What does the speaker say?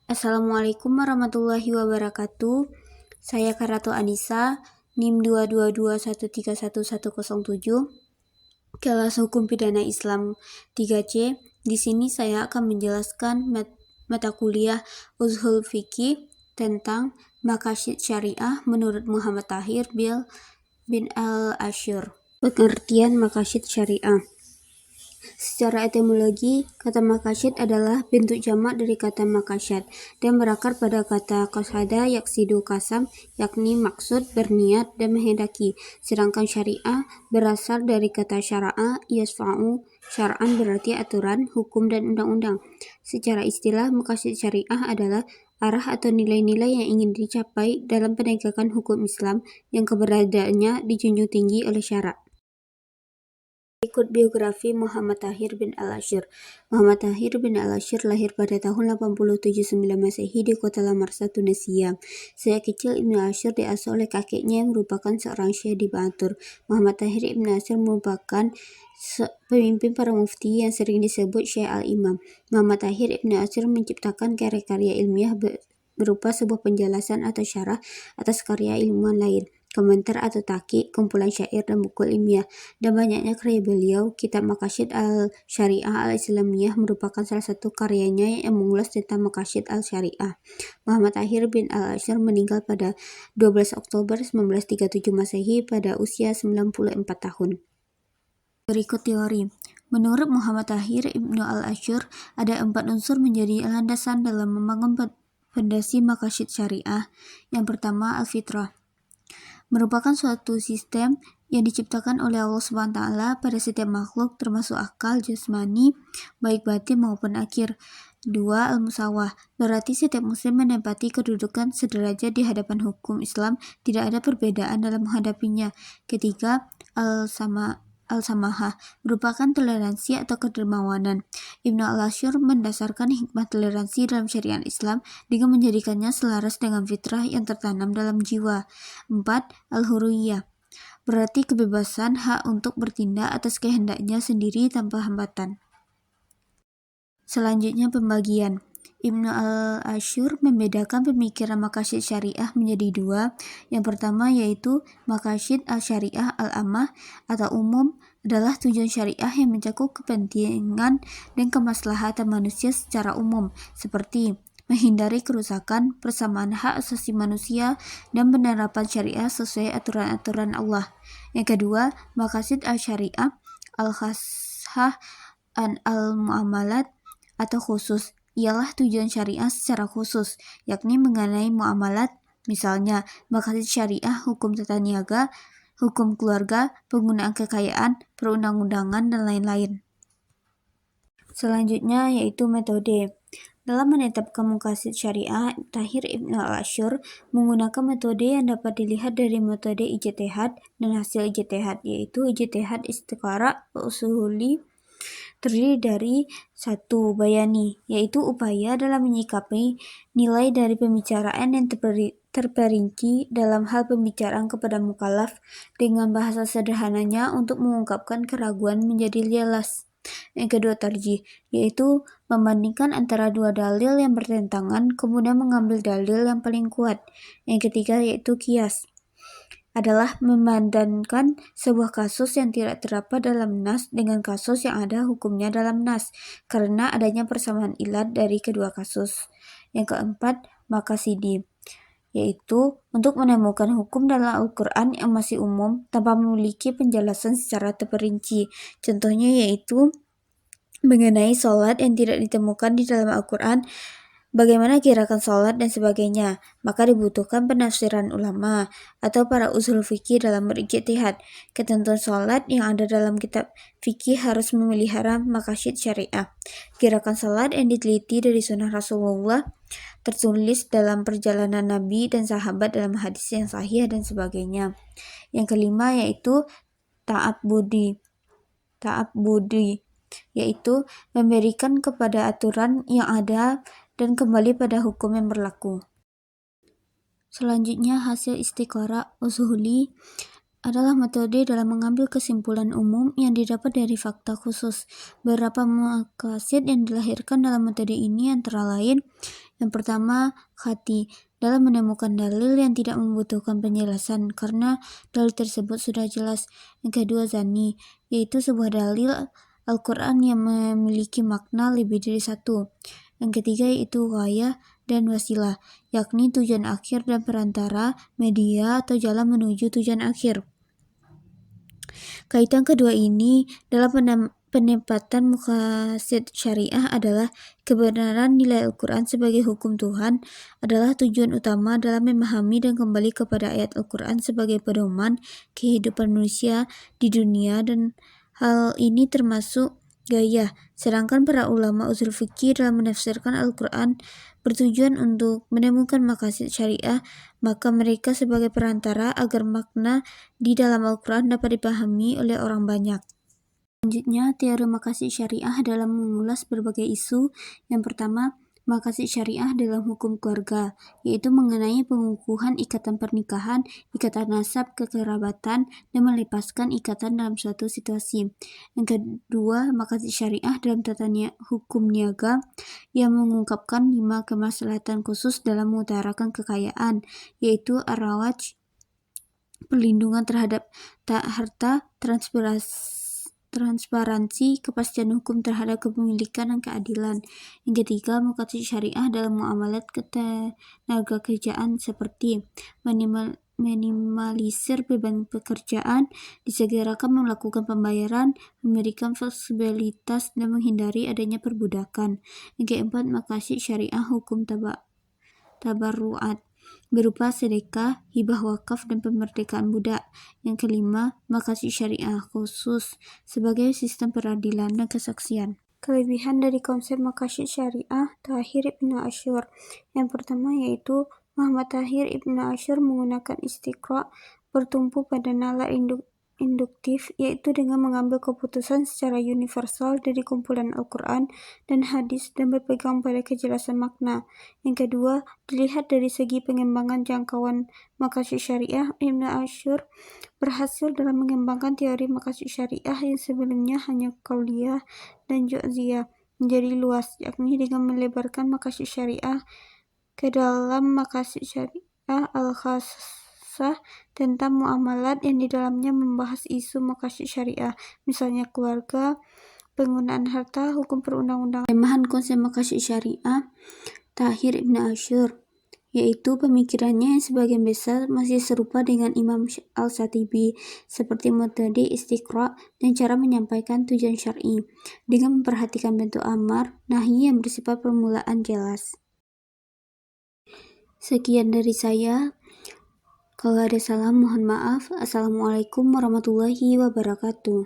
Assalamualaikum warahmatullahi wabarakatuh. Saya Karato Anissa, NIM 222131107, kelas Hukum Pidana Islam 3C. Di sini saya akan menjelaskan mata kuliah Ushul Fiqih tentang Maqasid Syariah menurut Muhammad Tahir bin Al-Ashir. Pengertian Maqasid Syariah. Secara etimologi, kata maqasid adalah bentuk jamak dari kata maqasyad dan berakar pada kata qasada yaksidu kasam, yakni maksud, berniat, dan menghendaki. Sedangkan syariah berasal dari kata syara'a yasfa'u, syara'an berarti aturan, hukum, dan undang-undang. Secara istilah, maqasid syariah adalah arah atau nilai-nilai yang ingin dicapai dalam penegakan hukum Islam yang keberadaannya dijunjung tinggi oleh syara'. Berikut biografi Muhammad Tahir bin Al-Ashir. Muhammad Tahir bin Al-Ashir lahir pada tahun 87-9 Masehi di kota Lamarsa, Tunisia. Sejak kecil Ibnu Ashir diasuh oleh kakeknya yang merupakan seorang syekh di Ba'atur. Muhammad Tahir Ibnu Ashir merupakan pemimpin para mufti yang sering disebut Syekh Al-Imam. Muhammad Tahir Ibnu Ashir menciptakan karya-karya ilmiah berupa sebuah penjelasan atau syarah atas karya ilmuwan lain, komentar atau taqiq, kumpulan syair dan buku ilmiah, dan banyaknya karya beliau. Kitab Maqasid al-Syariah al-Islamiyah merupakan salah satu karyanya yang mengulas tentang Maqasid al-Syariah. Muhammad Tahir bin Al-Ashir meninggal pada 12 Oktober 1937 Masehi pada usia 94 tahun. Berikut teori. Menurut Muhammad Tahir Ibnu Al-Ashir, ada 4 unsur menjadi landasan dalam membangun fondasi Maqasid Syariah. Yang pertama, al-fitrah merupakan suatu sistem yang diciptakan oleh Allah SWT pada setiap makhluk, termasuk akal, jasmani, baik batin maupun akhir. 2. Al-musawah, berarti setiap muslim menempati kedudukan sederajat di hadapan hukum Islam, tidak ada perbedaan dalam menghadapinya. Ketiga, al-samahah, merupakan toleransi atau kedermawanan. Ibnu Al-Ashir mendasarkan hikmah toleransi dalam syariat Islam dengan menjadikannya selaras dengan fitrah yang tertanam dalam jiwa. 4. Al-hurriyah, berarti kebebasan hak untuk bertindak atas kehendaknya sendiri tanpa hambatan. Selanjutnya pembagian. Ibnu Al-Ashir membedakan pemikiran Maqasid Syariah menjadi 2. Yang pertama yaitu Maqasid al-Syariah al-Ammah atau umum, adalah tujuan syariah yang mencakup kepentingan dan kemaslahatan manusia secara umum, seperti menghindari kerusakan, persamaan hak asasi manusia, dan penerapan syariah sesuai aturan-aturan Allah. Yang kedua, Maqasid al-Syariah al-Khassah al-Mu'amalat atau khusus, ialah tujuan syariah secara khusus, yakni mengenai muamalat, misalnya maqasid syariah hukum tata niaga, hukum keluarga, penggunaan kekayaan, perundang-undangan, dan lain-lain. Selanjutnya yaitu metode. Dalam menetapkan maqasid syariah, Tahir Ibnu Al-Ashir menggunakan metode yang dapat dilihat dari metode ijtihad dan hasil ijtihad, yaitu ijtihad istiqara usuli, terdiri dari 1. Bayani, yaitu upaya dalam menyikapi nilai dari pembicaraan yang terperinci dalam hal pembicaraan kepada mukallaf dengan bahasa sederhananya untuk mengungkapkan keraguan menjadi jelas. Yang kedua, tarjih, yaitu membandingkan antara dua dalil yang bertentangan kemudian mengambil dalil yang paling kuat. Yang ketiga yaitu qiyas, adalah memandangkan sebuah kasus yang tidak terdapat dalam nas dengan kasus yang ada hukumnya dalam nas, karena adanya persamaan ilat dari kedua kasus. Yang keempat, maqasidi, yaitu untuk menemukan hukum dalam Al-Quran yang masih umum tanpa memiliki penjelasan secara terperinci. Contohnya yaitu mengenai sholat yang tidak ditemukan di dalam Al-Quran, bagaimana gerakan sholat dan sebagainya, maka dibutuhkan penafsiran ulama atau para usul fikih dalam berijtihad. Ketentuan sholat yang ada dalam kitab fikih harus memelihara maqasid syariah. Gerakan sholat yang diteliti dari sunnah Rasulullah, tertulis dalam perjalanan Nabi dan sahabat dalam hadis yang sahih dan sebagainya. Yang kelima yaitu ta'ab budi, yaitu memberikan kepada aturan yang ada dan kembali pada hukum yang berlaku. Selanjutnya, hasil istiqara ushuli adalah metode dalam mengambil kesimpulan umum yang didapat dari fakta khusus. Beberapa maqasid yang dilahirkan dalam metode ini antara lain Yang pertama, khati, dalam menemukan dalil yang tidak membutuhkan penjelasan karena dalil tersebut sudah jelas. Yang kedua, zani, yaitu sebuah dalil Al-Quran yang memiliki makna lebih dari satu. Yang ketiga yaitu ghayah dan wasilah, yakni tujuan akhir dan perantara, media atau jalan menuju tujuan akhir. Kaitan kedua ini dalam penempatan maqasid syariah adalah kebenaran nilai Al-Quran sebagai hukum Tuhan adalah tujuan utama dalam memahami dan kembali kepada ayat Al-Quran sebagai pedoman kehidupan manusia di dunia, dan hal ini termasuk gaya. Sedangkan para ulama usul fikih dalam menafsirkan Al-Quran bertujuan untuk menemukan maqasid syariah, maka mereka sebagai perantara agar makna di dalam Al-Quran dapat dipahami oleh orang banyak. Selanjutnya, teori maqasid syariah dalam mengulas berbagai isu. Yang pertama, maqasid syariah dalam hukum keluarga, yaitu mengenai pengukuhan ikatan pernikahan, ikatan nasab, kekerabatan, dan melepaskan ikatan dalam suatu situasi. Yang kedua, maqasid syariah dalam tata hukum niaga, yang mengungkapkan 5 kemaslahatan khusus dalam mengutarakan kekayaan, yaitu ar-rawaj, perlindungan terhadap harta, transparansi, kepastian hukum terhadap kepemilikan, dan keadilan. Yang ketiga, maqasid syariah dalam muamalat ketenaga kerjaan seperti minimalisir beban pekerjaan, disegerakan melakukan pembayaran, memberikan fleksibilitas, dan menghindari adanya perbudakan. Yang keempat, maqasid syariah hukum tabarruat berupa sedekah, hibah wakaf, dan pemerdekaan budak. Yang kelima, maqasid syariah khusus sebagai sistem peradilan dan kesaksian. Kelebihan dari konsep maqasid syariah Tahir Ibn Ashur. Yang pertama yaitu Muhammad Tahir Ibn Ashur menggunakan istiqra bertumpu pada nalar induktif, yaitu dengan mengambil keputusan secara universal dari kumpulan Al-Quran dan hadis dan berpegang pada kejelasan makna. Yang kedua, dilihat dari segi pengembangan jangkauan maqasid syariah, Ibn Ashur berhasil dalam mengembangkan teori maqasid syariah yang sebelumnya hanya qauliyah dan juz'iyah menjadi luas, yakni dengan melebarkan maqasid syariah ke dalam maqasid syariah al-khassah tentang muamalat yang di dalamnya membahas isu maqasid syariah, misalnya keluarga, penggunaan harta, hukum perundang-undangan. Kelemahan konsep maqasid syariah Tahir Ibn Ashur yaitu pemikirannya yang sebagian besar masih serupa dengan Imam Al-Shatibi, seperti metode istiqra dan cara menyampaikan tujuan syar'i dengan memperhatikan bentuk amar nahi yang bersifat permulaan jelas. Sekian dari saya. Kalau ada salah mohon maaf. Assalamualaikum warahmatullahi wabarakatuh.